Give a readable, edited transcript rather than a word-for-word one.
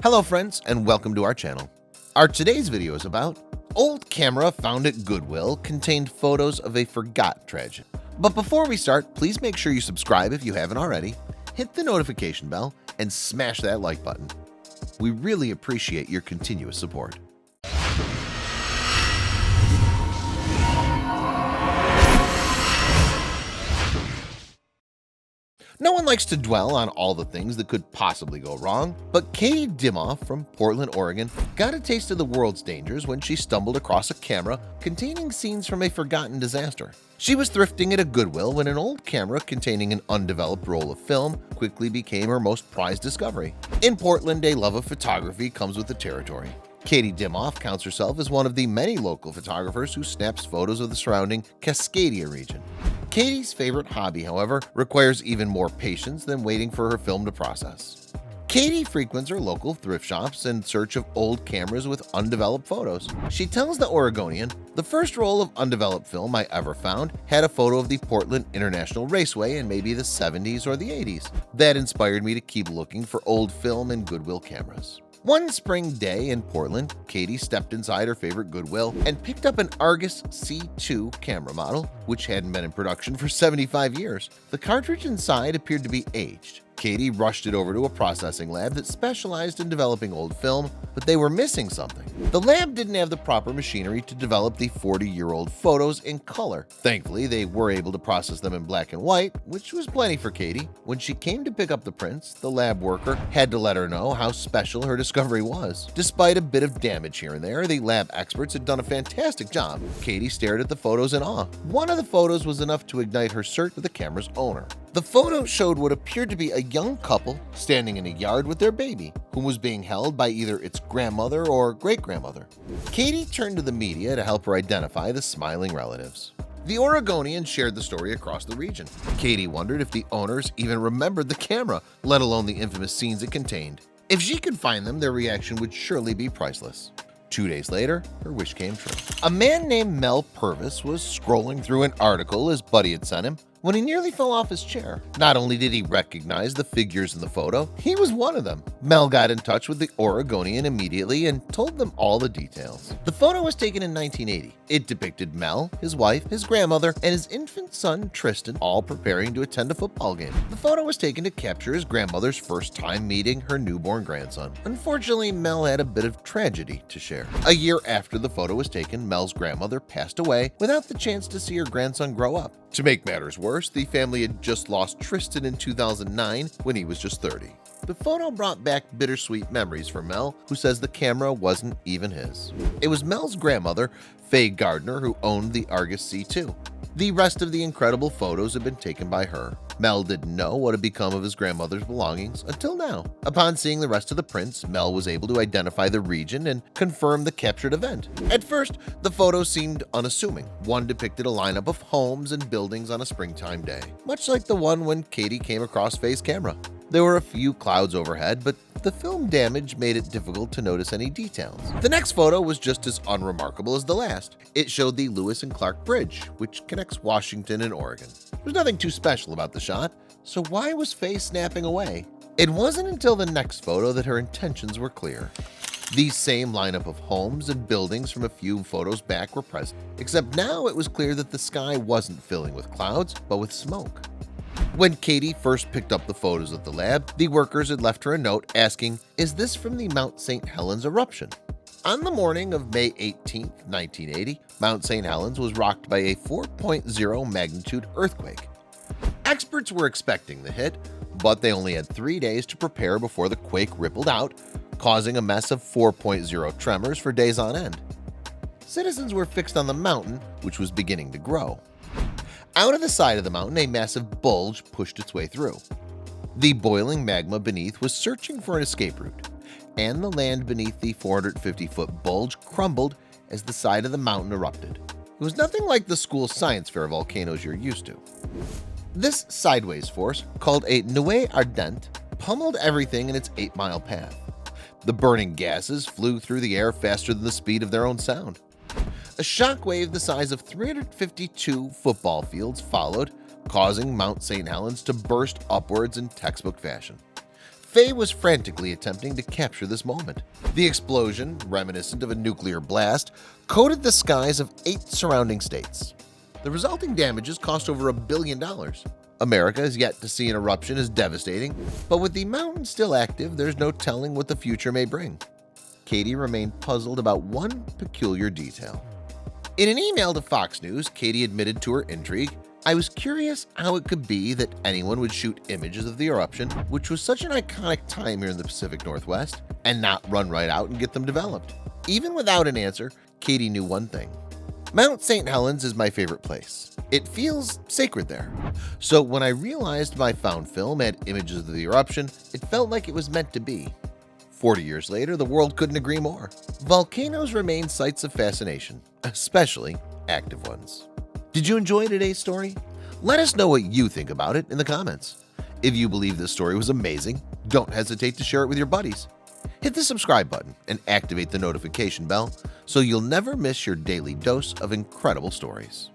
Hello friends and welcome to our channel. Our today's video is about old camera found at Goodwill contained photos of a forgotten tragedy. But before we start, please make sure you subscribe if you haven't already, hit the notification bell, and smash that like button. We really appreciate your continuous support. No one likes to dwell on all the things that could possibly go wrong, but Katie Dimoff from Portland, Oregon got a taste of the world's dangers when she stumbled across a camera containing scenes from a forgotten disaster. She was thrifting at a Goodwill when an old camera containing an undeveloped roll of film quickly became her most prized discovery. In Portland, a love of photography comes with the territory. Katie Dimoff counts herself as one of the many local photographers who snaps photos of the surrounding Cascadia region. Katie's favorite hobby, however, requires even more patience than waiting for her film to process. Katie frequents her local thrift shops in search of old cameras with undeveloped photos. She tells the Oregonian, "The first roll of undeveloped film I ever found had a photo of the Portland International Raceway in maybe the 70s or the 80s. That inspired me to keep looking for old film and Goodwill cameras." One spring day in Portland, Katie stepped inside her favorite Goodwill and picked up an Argus C2 camera model, which hadn't been in production for 75 years. The cartridge inside appeared to be aged. Katie rushed it over to a processing lab that specialized in developing old film, but they were missing something. The lab didn't have the proper machinery to develop the 40-year-old photos in color. Thankfully, they were able to process them in black and white, which was plenty for Katie. When she came to pick up the prints, the lab worker had to let her know how special her discovery was. Despite a bit of damage here and there, the lab experts had done a fantastic job. Katie stared at the photos in awe. One of the photos was enough to ignite her search for the camera's owner. The photo showed what appeared to be a young couple standing in a yard with their baby, whom was being held by either its grandmother or great-grandmother. Katie turned to the media to help her identify the smiling relatives. The Oregonian shared the story across the region. Katie wondered if the owners even remembered the camera, let alone the infamous scenes it contained. If she could find them, their reaction would surely be priceless. 2 days later, her wish came true. A man named Mel Purvis was scrolling through an article his buddy had sent him when he nearly fell off his chair. Not only did he recognize the figures in the photo, he was one of them. Mel got in touch with the Oregonian immediately and told them all the details. The photo was taken in 1980. It depicted Mel, his wife, his grandmother, and his infant son Tristan all preparing to attend a football game. The photo was taken to capture his grandmother's first time meeting her newborn grandson. Unfortunately, Mel had a bit of tragedy to share. A year after the photo was taken, Mel's grandmother passed away without the chance to see her grandson grow up. To make matters worse, the family had just lost Tristan in 2009 when he was just 30. The photo brought back bittersweet memories for Mel, who says the camera wasn't even his. It was Mel's grandmother, Faye Gardner, who owned the Argus C2. The rest of the incredible photos had been taken by her. Mel didn't know what had become of his grandmother's belongings until now. Upon seeing the rest of the prints, Mel was able to identify the region and confirm the captured event. At first, the photo seemed unassuming. One depicted a lineup of homes and buildings on a springtime day, much like the one when Katie came across Faye's camera. There were a few clouds overhead, but the film damage made it difficult to notice any details. The next photo was just as unremarkable as the last. It showed the Lewis and Clark Bridge, which connects Washington and Oregon. There's nothing too special about the shot, so why was Faye snapping away? It wasn't until the next photo that her intentions were clear. The same lineup of homes and buildings from a few photos back were present, except now it was clear that the sky wasn't filling with clouds, but with smoke. When Katie first picked up the photos at the lab, the workers had left her a note asking, "Is this from the Mount St. Helens eruption?" On the morning of May 18, 1980, Mount St. Helens was rocked by a 4.0 magnitude earthquake. Experts were expecting the hit, but they only had 3 days to prepare before the quake rippled out, causing a mess of 4.0 tremors for days on end. Citizens were fixed on the mountain, which was beginning to grow. Out of the side of the mountain, a massive bulge pushed its way through. The boiling magma beneath was searching for an escape route, and the land beneath the 450-foot bulge crumbled as the side of the mountain erupted. It was nothing like the school science fair volcanoes you're used to. This sideways force, called a nuée ardente, pummeled everything in its 8-mile path. The burning gases flew through the air faster than the speed of their own sound. A shockwave the size of 352 football fields followed, causing Mount St. Helens to burst upwards in textbook fashion. Faye was frantically attempting to capture this moment. The explosion, reminiscent of a nuclear blast, coated the skies of 8 surrounding states. The resulting damages cost over $1 billion. America is yet to see an eruption as devastating, but with the mountain still active, there's no telling what the future may bring. Katie remained puzzled about one peculiar detail. In an email to Fox News, Katie admitted to her intrigue. "I was curious how it could be that anyone would shoot images of the eruption, which was such an iconic time here in the Pacific Northwest, and not run right out and get them developed." Even without an answer, Katie knew one thing. Mount St. Helens is my favorite place. It feels sacred there. So when I realized my found film had images of the eruption, it felt like it was meant to be. 40 years later, the world couldn't agree more. Volcanoes remain sites of fascination, especially active ones. Did you enjoy today's story? Let us know what you think about it in the comments. If you believe this story was amazing, don't hesitate to share it with your buddies. Hit the subscribe button and activate the notification bell so you'll never miss your daily dose of incredible stories.